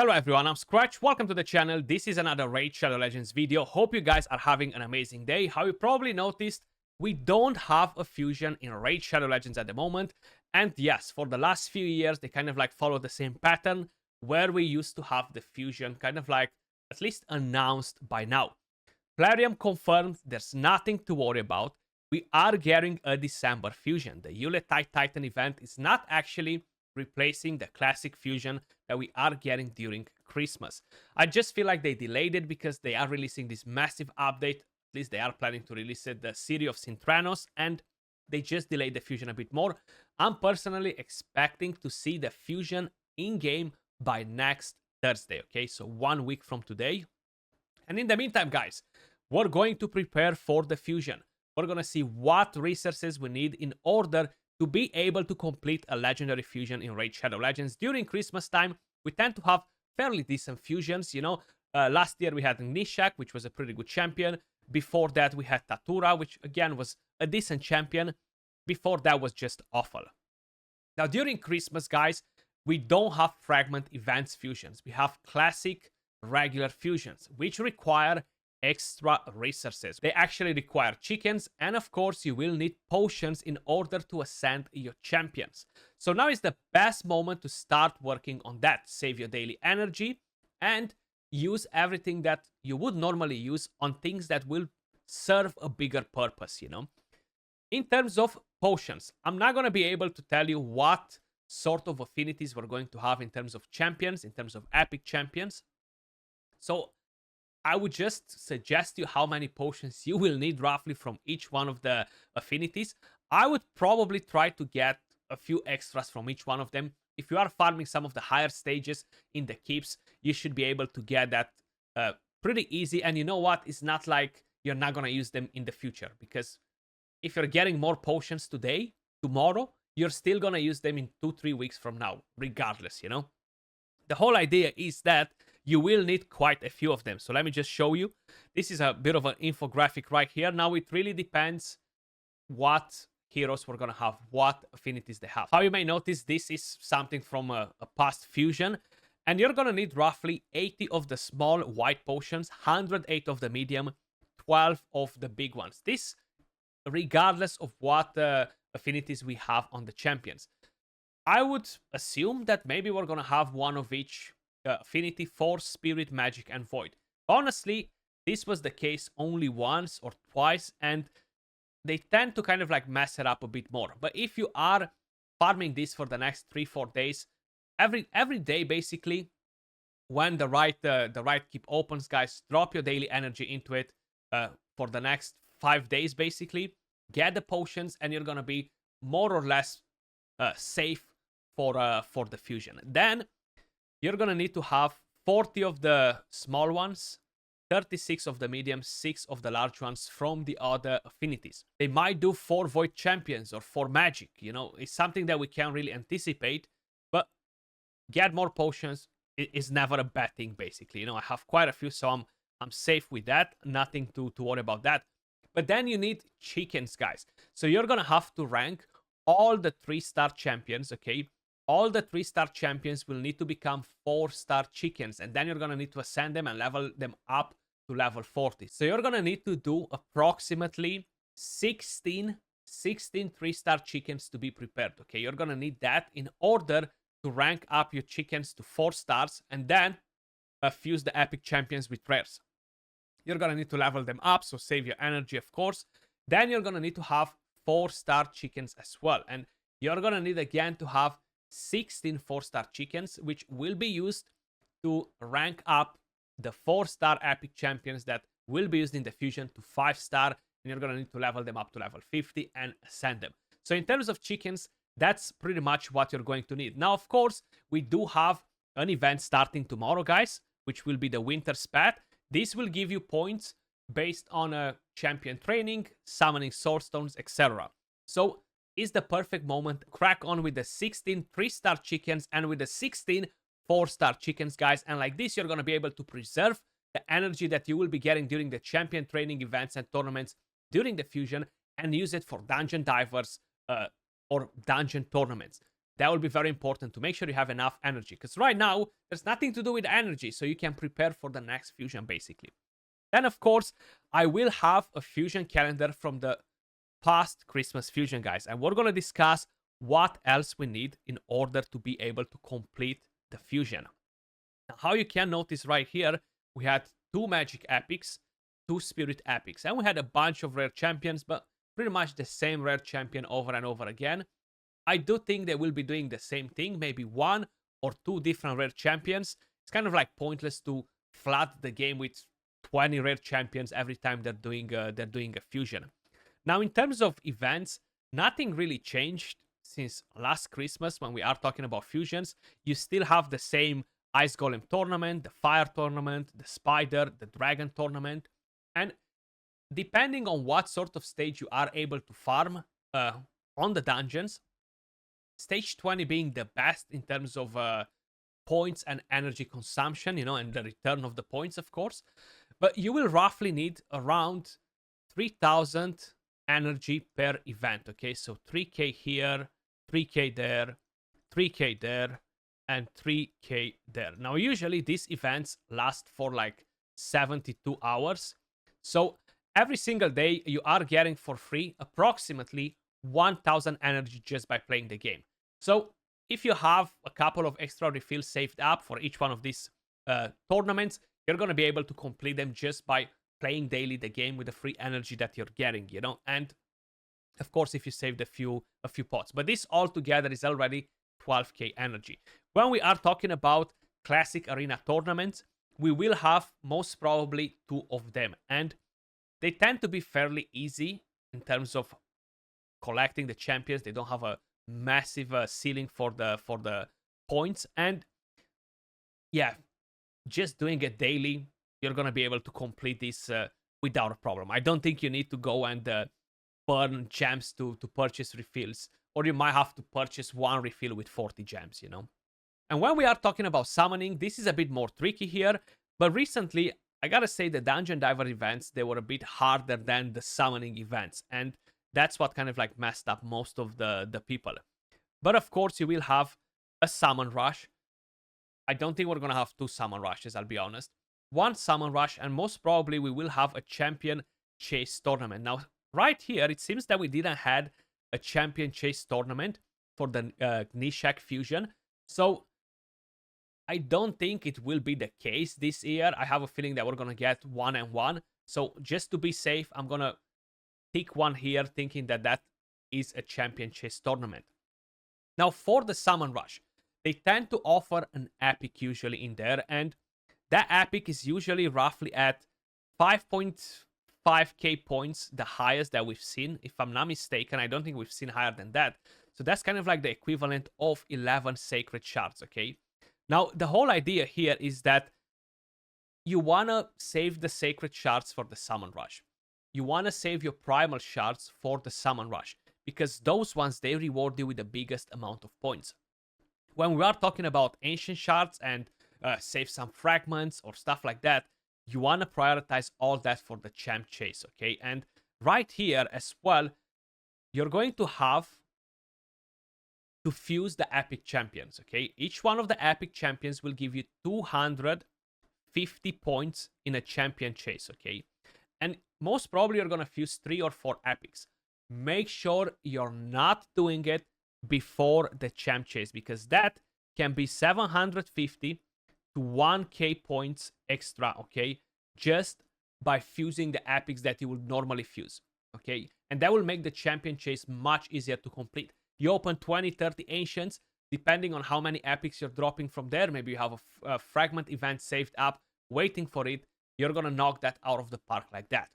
Hello everyone, I'm Skratch. Welcome to the channel. This is another Raid Shadow Legends video. Hope you guys are having an amazing day. How you probably noticed, we don't have a fusion in Raid Shadow Legends at the moment. And yes, for the last few years, they kind of like follow the same pattern where we used to have the fusion kind of like at least announced by now. Plarium confirmed there's nothing to worry about. We are getting a December fusion. The Yuletide Titan event is not actually replacing the classic fusion that we are getting during Christmas. I just feel like they delayed it because they are releasing this massive update. At least they are planning to release it, the City of Sintranos, and they just delayed the fusion a bit more. I'm personally expecting to see the fusion in-game by next Thursday, okay? So 1 week from today. And in the meantime, guys, we're going to prepare for the fusion. We're going to see what resources we need in order to be able to complete a legendary fusion in Raid Shadow Legends. During Christmas time, we tend to have fairly decent fusions, you know. Last year we had Nishak, which was a pretty good champion. Before that we had Tatura, which again was a decent champion. Before that was just awful. Now during Christmas, guys, we don't have fragment events fusions. We have classic regular fusions, which require extra resources. They actually require chickens, and of course you will need potions in order to ascend your champions. So now is the best moment to start working on that. Save your daily energy and use everything that you would normally use on things that will serve a bigger purpose, you know. In terms of potions, I'm not going to be able to tell you what sort of affinities we're going to have in terms of champions, in terms of epic champions. So I would just suggest you how many potions you will need roughly from each one of the affinities. I would probably try to get a few extras from each one of them. If you are farming some of the higher stages in the keeps, you should be able to get that pretty easy. And you know what? It's not like you're not going to use them in the future. Because if you're getting more potions today, tomorrow, you're still going to use them in 2-3 weeks from now, regardless, you know? The whole idea is that you will need quite a few of them. So let me just show you. This is a bit of an infographic right here. Now it really depends what heroes we're going to have, what affinities they have. How you may notice, this is something from a past fusion. And you're going to need roughly 80 of the small white potions, 108 of the medium, 12 of the big ones. This regardless of what affinities we have on the champions. I would assume that maybe we're going to have one of each affinity for Spirit, Magic, and Void. Honestly, this was the case only once or twice, and they tend to kind of like mess it up a bit more. But if you are farming this for the next 3-4 days, every day basically, when the right keep opens, guys, drop your daily energy into it for the next 5 days basically. Get the potions, and you're gonna be more or less safe for the fusion. Then you're gonna need to have 40 of the small ones, 36 of the medium, 6 of the large ones from the other affinities. They might do 4 Void Champions or 4 Magic, you know, it's something that we can't really anticipate, but get more potions is never a bad thing, basically. You know, I have quite a few, so I'm safe with that, nothing to worry about that. But then you need chickens, guys. So you're gonna have to rank all the 3-star champions, okay? All the 3-star champions will need to become 4-star chickens, and then you're going to need to ascend them and level them up to level 40. So you're going to need to do approximately 16 3-star chickens to be prepared, okay? You're going to need that in order to rank up your chickens to 4 stars and then fuse the epic champions with rares. You're going to need to level them up, so save your energy, of course. Then you're going to need to have 4-star chickens as well, and you're going to need again to have 16 4-star chickens, which will be used to rank up the 4-star epic champions that will be used in the fusion to 5-star, and you're going to need to level them up to level 50 and ascend them. So in terms of chickens, that's pretty much what you're going to need. Now, of course, we do have an event starting tomorrow, guys, which will be the Winter Spat. This will give you points based on a champion training, summoning soulstones, etc. So is the perfect moment to crack on with the 16 3-star chickens and with the 16 4-star chickens, guys. And like this, you're going to be able to preserve the energy that you will be getting during the champion training events and tournaments during the fusion and use it for dungeon divers or dungeon tournaments. That will be very important to make sure you have enough energy. Because right now, there's nothing to do with energy. So you can prepare for the next fusion, basically. Then, of course, I will have a fusion calendar from the past Christmas fusion, guys. And we're going to discuss what else we need in order to be able to complete the fusion. Now, how you can notice right here, we had 2 magic epics, 2 spirit epics, and we had a bunch of rare champions, but pretty much the same rare champion over and over again. I do think they will be doing the same thing, maybe 1 or 2 different rare champions. It's kind of like pointless to flood the game with 20 rare champions every time they're doing a fusion. Now, in terms of events, nothing really changed since last Christmas when we are talking about fusions. You still have the same Ice Golem tournament, the Fire tournament, the Spider, the Dragon tournament. And depending on what sort of stage you are able to farm on the dungeons, stage 20 being the best in terms of points and energy consumption, and the return of the points, of course. But you will roughly need around 3,000 energy per event, okay? So 3k here, 3k there, 3k there, and 3k there. Now, usually these events last for like 72 hours. So every single day you are getting for free approximately 1,000 energy just by playing the game. So if you have a couple of extra refills saved up for each one of these tournaments, you're going to be able to complete them just by playing daily the game with the free energy that you're getting, and of course if you saved a few pots. But this all together is already 12k energy. When we are talking about classic arena tournaments, we will have most probably 2 of them, and they tend to be fairly easy in terms of collecting the champions. They don't have a massive ceiling for the points, and yeah, just doing it daily, you're gonna be able to complete this without a problem. I don't think you need to go and burn gems to purchase refills, or you might have to purchase 1 refill with 40 gems, And when we are talking about summoning, this is a bit more tricky here, but recently, I gotta say the Dungeon Diver events, they were a bit harder than the summoning events, and that's what kind of like messed up most of the people. But of course, you will have a summon rush. I don't think we're gonna have 2 summon rushes, I'll be honest. 1 summon rush, and most probably we will have a champion chase tournament. Now, right here, it seems that we didn't had a champion chase tournament for the Nishak fusion. So I don't think it will be the case this year. I have a feeling that we're gonna get 1 and 1. So just to be safe, I'm gonna pick 1 here, thinking that that is a champion chase tournament. Now, for the summon rush, they tend to offer an epic usually in there, and that epic is usually roughly at 5.5k points, the highest that we've seen, if I'm not mistaken. I don't think we've seen higher than that. So that's kind of like the equivalent of 11 sacred shards, okay? Now, the whole idea here is that you want to save the sacred shards for the summon rush. You want to save your primal shards for the summon rush, because those ones, they reward you with the biggest amount of points. When we are talking about ancient shards and save some fragments or stuff like that, you want to prioritize all that for the champ chase, okay? And right here as well, you're going to have to fuse the epic champions, okay? Each one of the epic champions will give you 250 points in a champion chase, okay? And most probably you're going to fuse 3 or 4 epics. Make sure you're not doing it before the champ chase, because that can be 750 to 1k points extra, okay? Just by fusing the epics that you would normally fuse, okay? And that will make the champion chase much easier to complete. You open 20, 30 ancients, depending on how many epics you're dropping from there. Maybe you have a fragment event saved up, waiting for it. You're gonna knock that out of the park like that.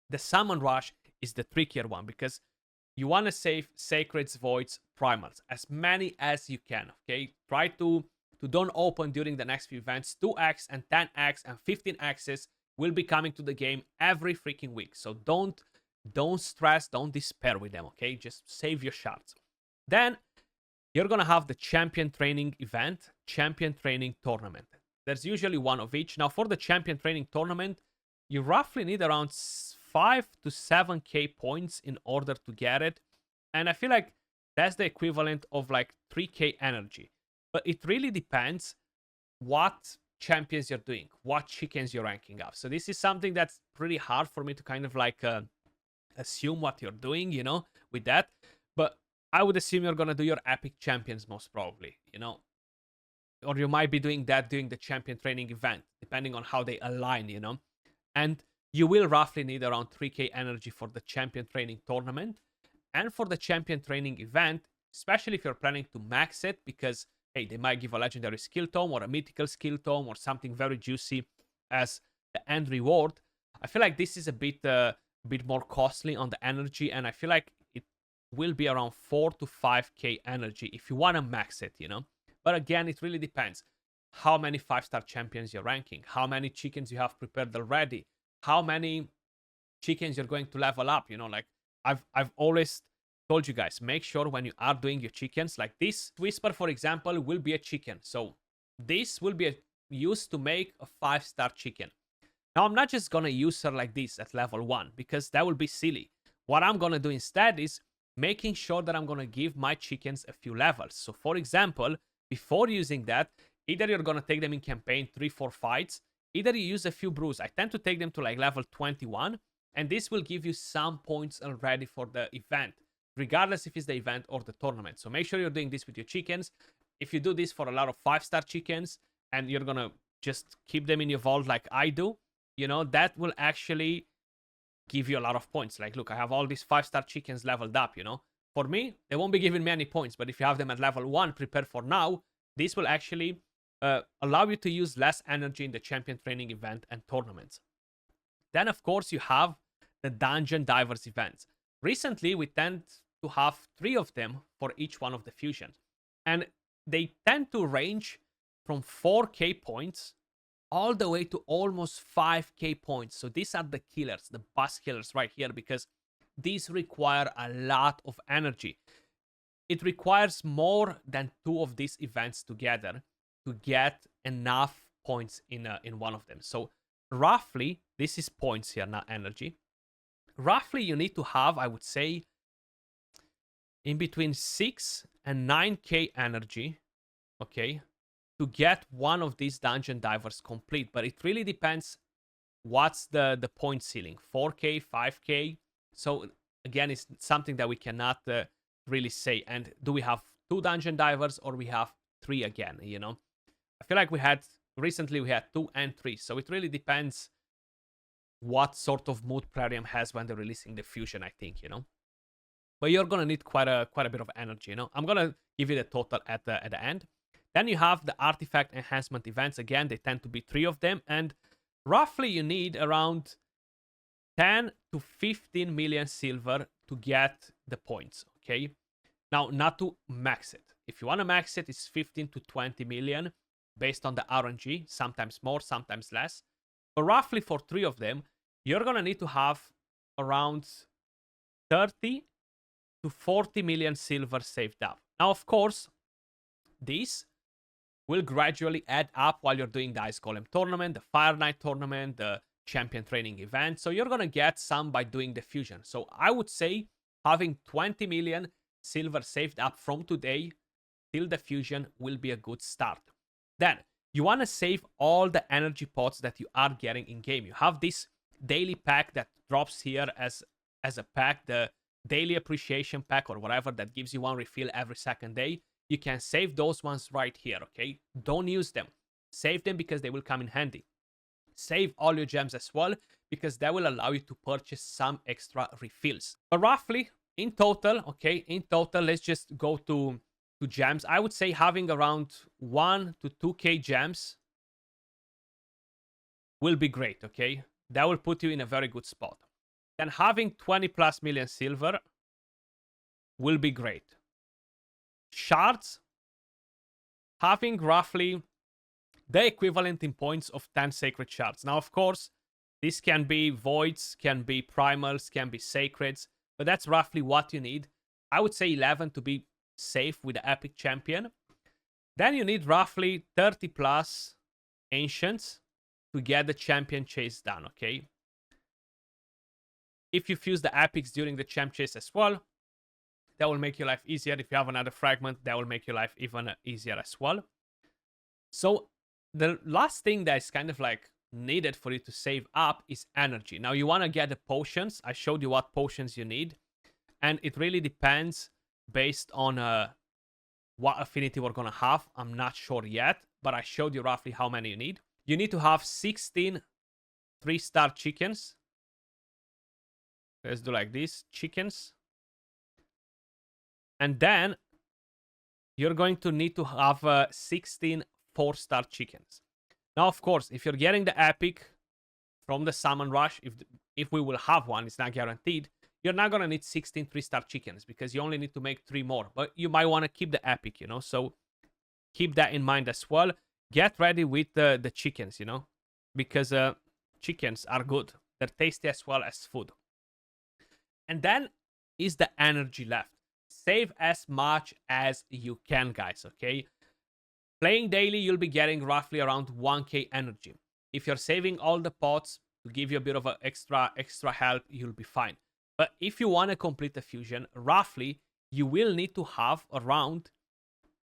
The summon rush is the trickier one, because you want to save Sacreds, Voids, Primals, as many as you can, okay? Try to don't open during the next few events. 2x and 10x and 15x's will be coming to the game every freaking week. So don't stress, don't despair with them, okay? Just save your shards. Then you're going to have the champion training event, champion training tournament. There's usually 1 of each. Now, for the champion training tournament, you roughly need around 5 to 7k points in order to get it. And I feel like that's the equivalent of like 3k energy. But it really depends what champions you're doing, what chickens you're ranking up. So this is something that's pretty hard for me to kind of like assume what you're doing, you know, with that. But I would assume you're gonna do your epic champions most probably, you know, or you might be doing that during the champion training event, depending on how they align, you know. And you will roughly need around 3k energy for the champion training tournament and for the champion training event, especially if you're planning to max it, because hey, they might give a legendary skill tome or a mythical skill tome or something very juicy as the end reward. I feel like this is a bit more costly on the energy, and I feel like it will be around 4 to 5k energy if you want to max it, you know. But again, it really depends how many 5-star champions you're ranking, how many chickens you have prepared already, how many chickens you're going to level up, you know. Like I've always told you guys, make sure when you are doing your chickens, like this Whisper, for example, will be a chicken. So this will be used to make a 5-star chicken. Now, I'm not just gonna use her like this at level 1, because that will be silly. What I'm gonna do instead is making sure that I'm gonna give my chickens a few levels. So for example, before using that, either you're gonna take them in campaign 3-4 fights, either you use a few brews. I tend to take them to like level 21, and this will give you some points already for the event, regardless if it's the event or the tournament. So make sure you're doing this with your chickens. If you do this for a lot of 5-star chickens and you're gonna just keep them in your vault like I do, you know, that will actually give you a lot of points. Like, look, I have all these 5-star chickens leveled up, you know. For me, they won't be giving me any points, but if you have them at level 1 prepared for now, this will actually allow you to use less energy in the champion training event and tournaments. Then, of course, you have the Dungeon Divers events. Recently, we tend to have 3 of them for each one of the fusions. And they tend to range from 4k points all the way to almost 5k points. So these are the killers, the boss killers right here, because these require a lot of energy. It requires more than 2 of these events together to get enough points in one of them. So roughly, this is points here, not energy. Roughly, you need to have, I would say, in between 6 and 9k energy, okay, to get one of these dungeon divers complete. But it really depends what's the point ceiling, 4k, 5k. So again, it's something that we cannot really say. And do we have 2 dungeon divers or we have 3 again, you know? I feel like recently we had 2 and 3. So it really depends what sort of mood Plarium has when they're releasing the fusion, I think, you know. But you're gonna need quite a bit of energy, you know. I'm gonna give you the total at the end. Then you have the artifact enhancement events. Again, they tend to be 3 of them, and roughly you need around 10 to 15 million silver to get the points, okay? Now, not to max it. If you want to max it, it's 15 to 20 million based on the RNG, sometimes more, sometimes less. But roughly for 3 of them, you're going to need to have around 30 to 40 million silver saved up. Now, of course, these will gradually add up while you're doing the Ice Golem tournament, the Fire Knight tournament, the champion training event. So you're going to get some by doing the fusion. So I would say having 20 million silver saved up from today till the fusion will be a good start. Then you want to save all the energy pots that you are getting in game. You have this daily pack that drops here as a pack, the daily appreciation pack or whatever, that gives you 1 refill every second day. You can save those ones right here, okay? Don't use them. Save them because they will come in handy. Save all your gems as well, because that will allow you to purchase some extra refills. But roughly, in total, okay, let's just go to gems. I would say having around 1 to 2k gems will be great, okay? That will put you in a very good spot. Then having 20 plus million silver will be great. Shards, having roughly the equivalent in points of 10 sacred shards. Now, of course, this can be voids, can be primals, can be sacreds, but that's roughly what you need. I would say 11 to be safe with the epic champion. Then you need roughly 30 plus ancients to get the champion chase done, okay? If you fuse the epics during the champ chase as well, that will make your life easier. If you have another fragment, that will make your life even easier as well. So the last thing that is kind of like needed for you to save up is energy. Now you want to get the potions. I showed you what potions you need, and it really depends based on what affinity we're gonna have. I'm not sure yet, but I showed you roughly how many you need. You need to have 16 3-star chickens. Let's do like this, chickens. And then you're going to need to have 16 4-star chickens. Now, of course, if you're getting the epic from the Salmon Rush, if we will have one, it's not guaranteed, you're not going to need 16 3-star chickens because you only need to make 3 more. But you might want to keep the epic, you know, so keep that in mind as well. Get ready with the chickens, you know, because chickens are good. They're tasty as well as food. And then is the energy left. Save as much as you can, guys, okay? Playing daily, you'll be getting roughly around 1k energy. If you're saving all the pots to give you a bit of a extra health, you'll be fine. But if you want to complete the fusion, roughly, you will need to have around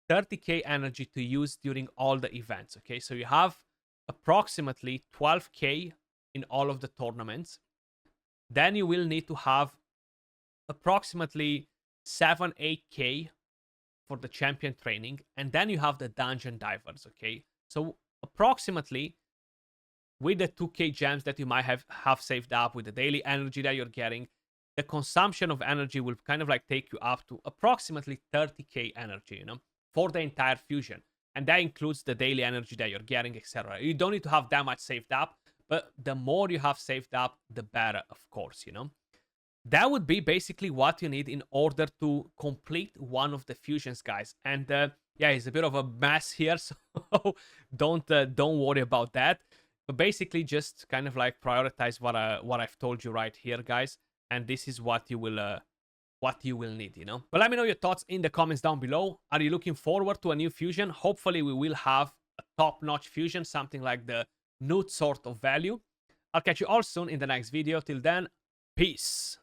30k energy to use during all the events, okay? So you have approximately 12k in all of the tournaments. Then you will need to have approximately 7-8k for the champion training, and then you have the dungeon divers, okay? So approximately with the 2k gems that you might have saved up, with the daily energy that you're getting, the consumption of energy will kind of like take you up to approximately 30k energy, you know, for the entire fusion. And that includes the daily energy that you're getting, etc. You don't need to have that much saved up, but the more you have saved up, the better, of course, you know. That would be basically what you need in order to complete one of the fusions, guys. And yeah, it's a bit of a mess here, so don't worry about that. But basically, just kind of like prioritize what I've told you right here, guys. And this is what you will need, you know. But let me know your thoughts in the comments down below. Are you looking forward to a new fusion? Hopefully, we will have a top-notch fusion, something like the Newt sort of value. I'll catch you all soon in the next video. Till then, peace.